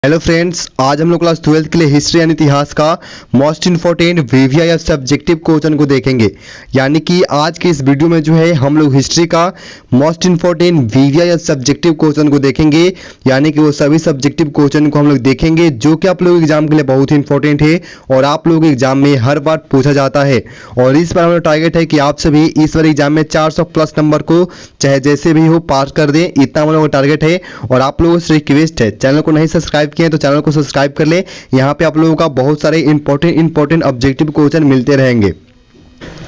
Hello friends, आज हम लोग क्लास 12th के लिए हिस्ट्री यानी इतिहास का मोस्ट इंपॉर्टेंट वीवीआईएस सब्जेक्टिव क्वेश्चन को देखेंगे। यानी कि आज के इस वीडियो में जो है हम लोग हिस्ट्री का मोस्ट इंपॉर्टेंट वीवीआईएस सब्जेक्टिव क्वेश्चन को देखेंगे। यानी कि वो सभी सब्जेक्टिव क्वेश्चन को हम लोग देखेंगे जो कि आप लोग एग्जाम के लिए बहुत ही इंपॉर्टेंट है और आप लोग एग्जाम में हर बार पूछा जाता है। और इस बार हमारा टारगेट है कि आप सभी इस बार एग्जाम में 400 प्लस नंबर को चाहे जैसे भी हो पास कर दें, इतना हम लोगों का टारगेट है। और आप लोगों से रिक्वेस्ट है, चैनल को नहीं सब्सक्राइब किए तो चैनल को सब्सक्राइब कर ले। यहाँ पे आप लोगों का बहुत सारे इंपॉर्टेंट ऑब्जेक्टिव क्वेश्चन मिलते रहेंगे।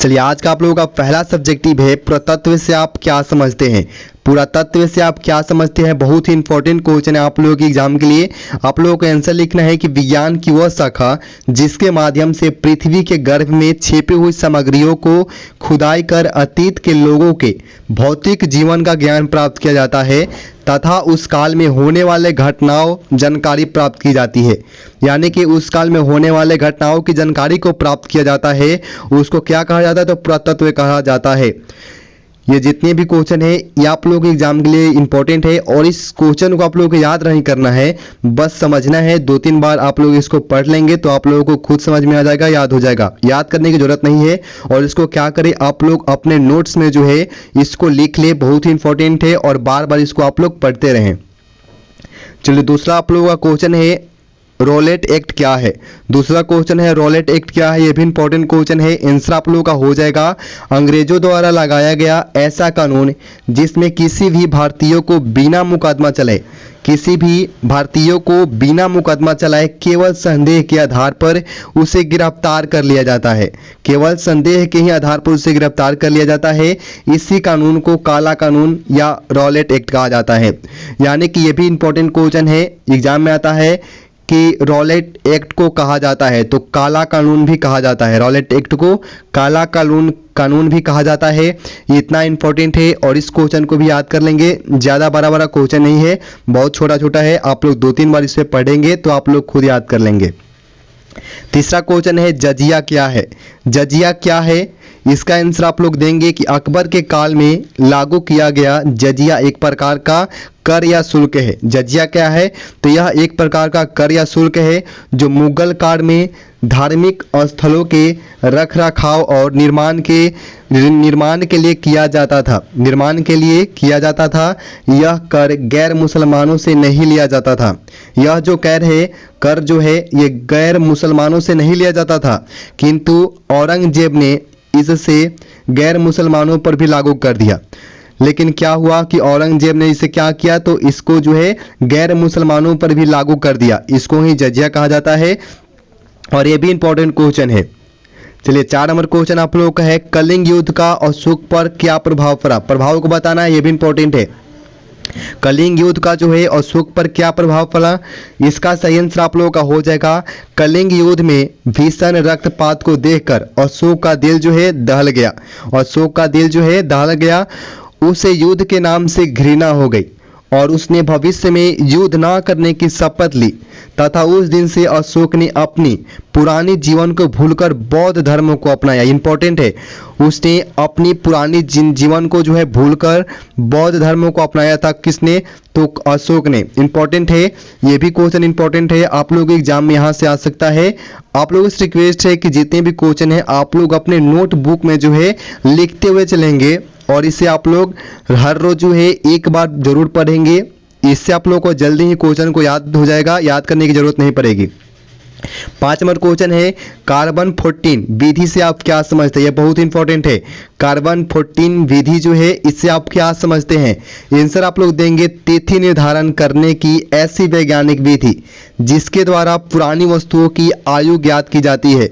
चलिए, आज का आप लोगों का पहला सब्जेक्टिव है पुरातत्व से आप क्या समझते हैं। पुरातत्व से आप क्या समझते हैं, बहुत ही इंपॉर्टेंट क्वेश्चन है आप लोगों के एग्जाम के लिए। आप लोगों को आंसर लिखना है कि विज्ञान की वह शाखा जिसके माध्यम से पृथ्वी के गर्भ में छिपी हुई सामग्रियों को खुदाई कर अतीत के लोगों के भौतिक जीवन का ज्ञान प्राप्त किया जाता है तथा उस काल में होने वाले घटनाओं जानकारी प्राप्त की जाती है। यानी कि उस काल में होने वाले घटनाओं की जानकारी को प्राप्त किया जाता है, उसको क्या कहा जाता है, तो पुरातत्व कहा जाता है। ये जितने भी क्वेश्चन है ये आप लोगों के एग्जाम के लिए इंपॉर्टेंट है और इस क्वेश्चन को आप लोगों को याद नहीं करना है, बस समझना है। 2-3 बार आप लोग इसको पढ़ लेंगे तो आप लोगों को खुद समझ में आ जाएगा, याद हो जाएगा। याद करने की जरूरत नहीं है। और इसको क्या करें, आप लोग अपने नोट्स में जो है इसको लिख ले, बहुत ही इंपॉर्टेंट है और बार बार इसको आप लोग पढ़ते रहें। चलिए, दूसरा आप लोगों का क्वेश्चन है रॉलेट एक्ट क्या है। दूसरा क्वेश्चन है रॉलेट एक्ट क्या है, ये भी इंपॉर्टेंट क्वेश्चन है। आंसर आप लोगों का हो जाएगा अंग्रेजों द्वारा लगाया गया ऐसा कानून जिसमें किसी भी भारतीयों को बिना मुकदमा चलाए केवल संदेह के आधार पर उसे गिरफ्तार कर लिया जाता है। केवल संदेह के ही आधार पर उसे गिरफ्तार कर लिया जाता है। इसी कानून को काला कानून या रॉलेट एक्ट कहा जाता है। यानी कि ये भी इंपॉर्टेंट क्वेश्चन है, एग्जाम में आता है कि रॉलेट एक्ट को कहा जाता है तो काला कानून भी कहा जाता है। रॉलेट एक्ट को काला कानून भी कहा जाता है। ये इतना इंपॉर्टेंट है और इस क्वेश्चन को भी याद कर लेंगे। ज़्यादा बड़ा क्वेश्चन नहीं है, बहुत छोटा छोटा है। आप लोग 2-3 बार इसे पढ़ेंगे तो आप लोग खुद याद कर लेंगे। तीसरा क्वेश्चन है जजिया क्या है। जजिया क्या है, इसका आंसर आप लोग देंगे कि अकबर के काल में लागू किया गया जजिया एक प्रकार का कर या शुल्क है। जजिया क्या है, तो यह एक प्रकार का कर या शुल्क है जो मुगल काल में धार्मिक स्थलों के रखरखाव और निर्माण के लिए किया जाता था। यह कर गैर मुसलमानों से नहीं लिया जाता था। यह जो कर जो है ये गैर मुसलमानों से नहीं लिया जाता था, किंतु औरंगजेब ने इससे गैर मुसलमानों पर भी लागू कर दिया। लेकिन क्या हुआ कि औरंगजेब ने इसे क्या किया, तो इसको जो है गैर मुसलमानों पर भी लागू कर दिया। इसको ही जजिया कहा जाता है और ये भी इंपॉर्टेंट क्वेश्चन है। चलिए, 4 नंबर क्वेश्चन आप लोगों का है कलिंग युद्ध का अशोक पर क्या प्रभाव पड़ा। प्रभाव को बताना है, ये भी इंपॉर्टेंट है। कलिंग युद्ध का जो है अशोक पर क्या प्रभाव पड़ा, इसका सही आंसर आप लोगों का हो जाएगा कलिंग युद्ध में भीषण रक्तपात को देखकर अशोक का दिल जो है दहल गया। अशोक का दिल जो है दहल गया, उसे युद्ध के नाम से घृणा हो गई और उसने भविष्य में युद्ध ना करने की शपथ ली तथा उस दिन से अशोक ने अपनी पुरानी जीवन को भूलकर बौद्ध धर्म को अपनाया। इंपॉर्टेंट है, उसने अपनी पुरानी जीवन को जो है भूलकर बौद्ध धर्म को अपनाया था। किसने, तो अशोक ने। इंपॉर्टेंट है, ये भी क्वेश्चन इंपॉर्टेंट है, आप लोग एग्जाम में यहाँ से आ सकता है। आप लोगों से रिक्वेस्ट है कि जितने भी क्वेश्चन है आप लोग अपने नोटबुक में जो है लिखते हुए चलेंगे और इसे आप लोग हर रोज जो है एक बार जरूर पढ़ेंगे। इससे आप लोगों को जल्दी ही क्वेश्चन को याद हो जाएगा, याद करने की जरूरत नहीं पड़ेगी। 5 नंबर क्वेश्चन है कार्बन 14 विधि से आप क्या समझते हैं। ये बहुत इंपॉर्टेंट है। कार्बन 14 विधि जो है इससे आप क्या समझते हैं, आंसर आप लोग देंगे तिथि निर्धारण करने की ऐसी वैज्ञानिक विधि जिसके द्वारा पुरानी वस्तुओं की आयु ज्ञात की जाती है।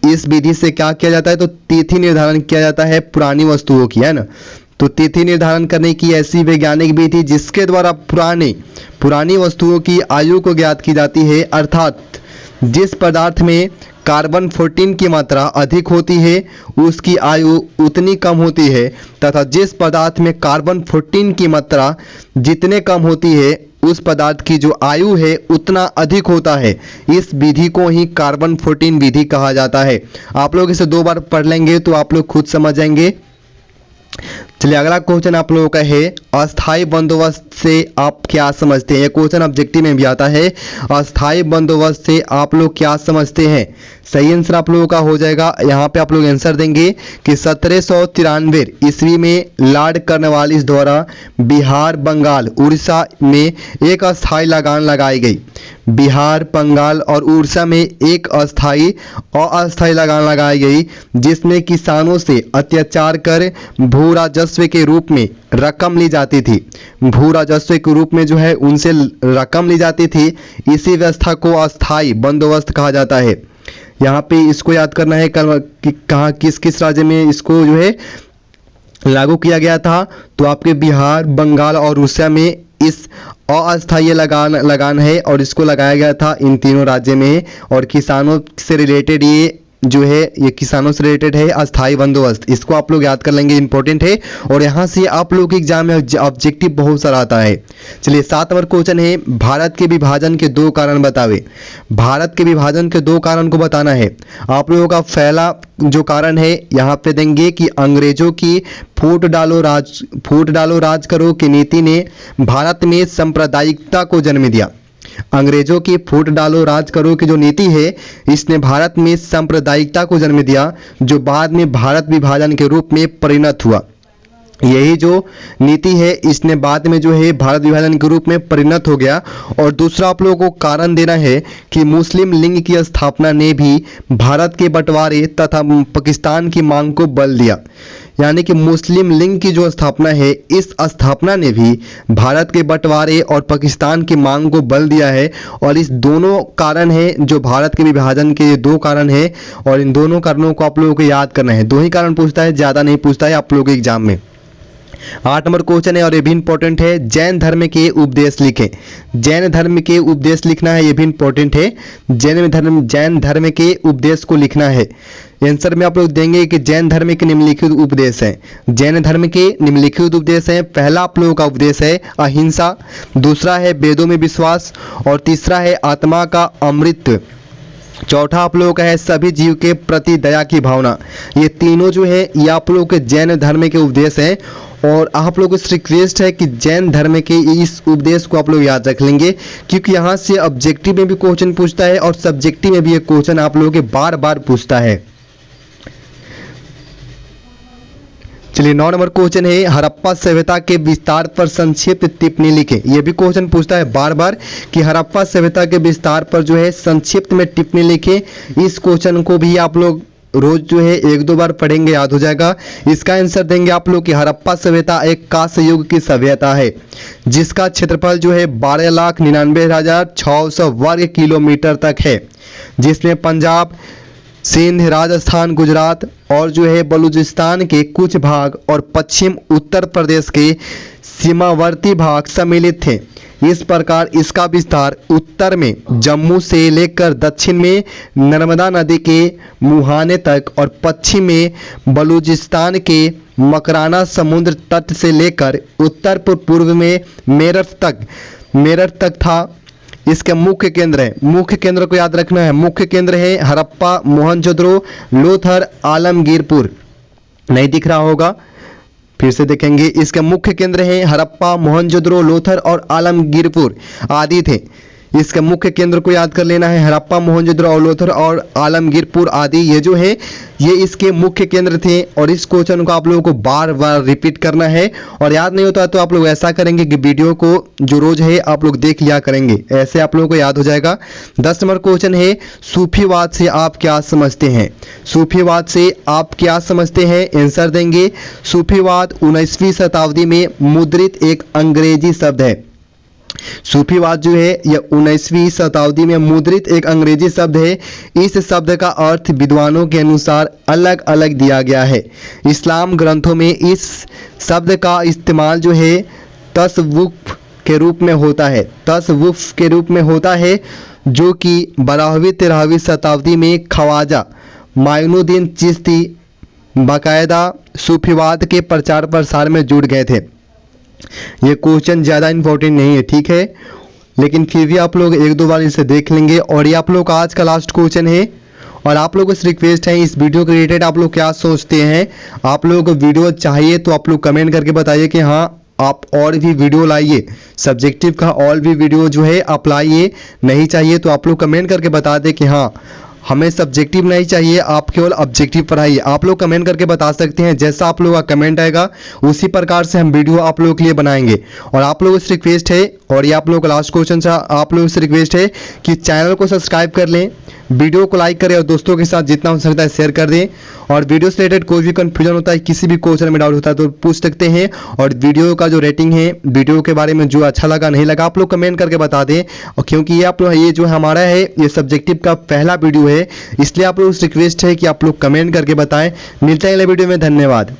इस विधि से क्या किया जाता है, तो तिथि निर्धारण किया जाता है पुरानी वस्तुओं की, है ना। तो तिथि निर्धारण करने की ऐसी वैज्ञानिक विधि जिसके द्वारा पुरानी वस्तुओं की आयु को ज्ञात की जाती है। अर्थात जिस पदार्थ में कार्बन 14 की मात्रा अधिक होती है उसकी आयु उतनी कम होती है तथा जिस पदार्थ में कार्बन 14 की मात्रा जितने कम होती है उस पदार्थ की जो आयु है उतना अधिक होता है। इस विधि को ही कार्बन 14 विधि कहा जाता है। आप लोग इसे 2 बार पढ़ लेंगे तो आप लोग खुद समझ जाएंगे। चलिए अगला क्वेश्चन आप लोगों का है अस्थाई बंदोबस्त से आप क्या समझते हैं। यह क्वेश्चन ऑब्जेक्टिव में भी आता है। अस्थाई बंदोबस्त से आप लोग क्या समझते हैं। सही आंसर आप लोगों का हो जाएगा, यहाँ पे आप लोग आंसर देंगे कि 1793 ईस्वी में लॉर्ड कॉर्नवालिस द्वारा बिहार, बंगाल, उड़ीसा में एक अस्थाई लगान लगाई गई। बिहार, बंगाल और उड़ीसा में एक अस्थाई लगान लगाई गई जिसमें किसानों से अत्याचार कर भू राजस्व के रूप में रकम ली जाती थी। भू राजस्व के रूप में जो है उनसे रकम ली जाती थी। इसी व्यवस्था को अस्थाई बंदोबस्त कहा जाता है। यहाँ पे इसको याद करना है कि कहाँ किस किस राज्य में इसको जो है लागू किया गया था। तो आपके बिहार, बंगाल और उड़ीसा में इस अस्थायी लगान है और इसको लगाया गया था इन तीनों राज्य में। और किसानों से रिलेटेड ये किसानों से रिलेटेड है अस्थाई बंदोबस्त। इसको आप लोग याद कर लेंगे, इंपॉर्टेंट है और यहाँ से आप लोग के एग्जाम में ऑब्जेक्टिव बहुत सारा आता है। चलिए 7 नंबर क्वेश्चन है भारत के विभाजन के 2 कारण बतावे। भारत के विभाजन के 2 कारण को बताना है। आप लोगों का पहला जो कारण है यहाँ पे देंगे कि अंग्रेजों की फूट डालो राज करो की नीति ने भारत में सांप्रदायिकता को जन्म दिया। अंग्रेजों की फूट डालो राज करो की जो नीति है इसने भारत में सांप्रदायिकता को जन्म दिया, जो बाद में भारत विभाजन के रूप में परिणत हुआ। यही जो नीति है इसने बाद में जो है भारत विभाजन के रूप में परिणत हो गया। और दूसरा आप लोगों को कारण देना है कि मुस्लिम लीग की स्थापना ने भी भारत के बंटवारे तथा पाकिस्तान की मांग को बल दिया। यानी कि मुस्लिम लीग की जो स्थापना है इस स्थापना ने भी भारत के बंटवारे और पाकिस्तान की मांग को बल दिया है। और इस दोनों कारण है जो भारत के विभाजन के ये 2 कारण है और इन दोनों कारणों को आप लोगों को याद करना है। 2 ही कारण पूछता है, ज़्यादा नहीं पूछता है आप लोगों के एग्जाम में। 8 नंबर क्वेश्चन है और ये भी इंपॉर्टेंट है, जैन धर्म के उपदेश लिखें। जैन धर्म के उपदेश लिखना है, ये भी इंपॉर्टेंट है। जैन धर्म के उपदेश को लिखना है। आंसर में आप लोग देंगे कि जैन धर्म के निम्नलिखित उपदेश हैं। जैन धर्म के निम्नलिखित उपदेश हैं। पहला आप लोगों का उपदेश है अहिंसा, दूसरा है वेदों में विश्वास और तीसरा है आत्मा का अमृत। चौथा आप लोगों का है सभी जीव के प्रति दया की भावना। ये तीनों जो है ये आप लोगों के जैन धर्म के उपदेश हैं। और आप लोगों से रिक्वेस्ट है कि जैन धर्म के इस उपदेश को आप लोग याद रख लेंगे, क्योंकि यहाँ से ऑब्जेक्टिव में भी क्वेश्चन पूछता है और सब्जेक्टिव में भी ये क्वेश्चन आप लोगों के बार बार पूछता है। चलिए 9 नंबर क्वेश्चन है हड़प्पा सभ्यता के विस्तार पर संक्षिप्त टिप्पणी लिखें। यह भी क्वेश्चन पूछता है बार बार कि हड़प्पा सभ्यता के विस्तार पर जो है संक्षिप्त में टिप्पणी लिखें। इस क्वेश्चन को भी आप लोग रोज जो है 1-2 बार पढ़ेंगे, याद हो जाएगा। इसका आंसर देंगे आप लोग कि हड़प्पा सभ्यता एक कांस्य युग की सभ्यता है जिसका क्षेत्रफल जो है 12,99,600 वर्ग किलोमीटर तक है, जिसमें पंजाब, सिंध, राजस्थान, गुजरात और जो है बलूचिस्तान के कुछ भाग और पश्चिम उत्तर प्रदेश के सीमावर्ती भाग सम्मिलित थे। इस प्रकार इसका विस्तार उत्तर में जम्मू से लेकर दक्षिण में नर्मदा नदी के मुहाने तक और पश्चिम में बलूचिस्तान के मकराना समुद्र तट से लेकर उत्तर पूर्व में मेरठ तक था। इसके मुख्य केंद्र है, मुख्य केंद्र को याद रखना है। मुख्य केंद्र है हड़प्पा, मोहनजोदड़ो, लोथर, आलमगीरपुर। नहीं दिख रहा होगा, फिर से देखेंगे। इसके मुख्य केंद्र है हड़प्पा, मोहनजोदड़ो, लोथर और आलमगीरपुर आदि थे। इसके मुख्य केंद्र को याद कर लेना है, हड़प्पा, मोहनजोदड़ो, लोथर और आलमगीरपुर आदि ये जो है ये इसके मुख्य केंद्र थे। और इस क्वेश्चन को आप लोगों को बार बार रिपीट करना है और याद नहीं होता तो आप लोग ऐसा करेंगे कि वीडियो को जो रोज है आप लोग देख लिया करेंगे, ऐसे आप लोगों को याद हो जाएगा। 10 नंबर क्वेश्चन है सूफीवाद से आप क्या समझते हैं। सूफीवाद से आप क्या समझते हैं, आंसर देंगे सूफीवाद 19वीं शताब्दी में मुद्रित एक अंग्रेजी शब्द है। सूफीवाद जो है यह 19वीं शताब्दी में मुद्रित एक अंग्रेजी शब्द है। इस शब्द का अर्थ विद्वानों के अनुसार अलग अलग दिया गया है। इस्लाम ग्रंथों में इस शब्द का इस्तेमाल जो है तसव्वुफ के रूप में होता है। तसव्वुफ के रूप में होता है जो कि 12वीं-13वीं शताब्दी में ख्वाजा माइनुद्दीन चिश्ती बाकायदा सूफीवाद के प्रचार प्रसार में जुड़ गए थे। ये क्वेश्चन ज़्यादा इंपॉर्टेंट नहीं है, ठीक है, लेकिन फिर भी आप लोग 1-2 बार इसे देख लेंगे। और ये आप लोग का आज का लास्ट क्वेश्चन है और आप लोगों से रिक्वेस्ट है, इस वीडियो के रिलेटेड आप लोग क्या सोचते हैं? आप लोगों को वीडियो चाहिए तो आप लोग कमेंट करके बताइए कि हाँ आप और भी वीडियो लाइए, सब्जेक्टिव का और भी वीडियो जो है आप लाइए। नहीं चाहिए तो आप लोग कमेंट करके बता दें कि हाँ हमें सब्जेक्टिव नहीं चाहिए, आप केवल ऑब्जेक्टिव पढ़ाइए। आप लोग कमेंट करके बता सकते हैं, जैसा आप लोगों का कमेंट आएगा उसी प्रकार से हम वीडियो आप लोगों के लिए बनाएंगे। और आप लोगों से रिक्वेस्ट है, और ये आप लोगों का लास्ट क्वेश्चन था, आप लोगों से रिक्वेस्ट है कि चैनल को सब्सक्राइब कर लें, वीडियो को लाइक करें और दोस्तों के साथ जितना हो सकता है शेयर कर दें। और वीडियो से रिलेटेड कोई भी कन्फ्यूजन होता है, किसी भी क्वेश्चन में डाउट होता है तो पूछ सकते हैं। और वीडियो का जो रेटिंग है, वीडियो के बारे में जो अच्छा लगा नहीं लगा आप लोग कमेंट करके बता दें। और क्योंकि ये आप लोग ये जो हमारा है ये सब्जेक्टिव का पहला वीडियो है, इसलिए आप लोग से रिक्वेस्ट है कि आप लोग कमेंट करके बताएं। मिलते हैं अगले वीडियो में, धन्यवाद।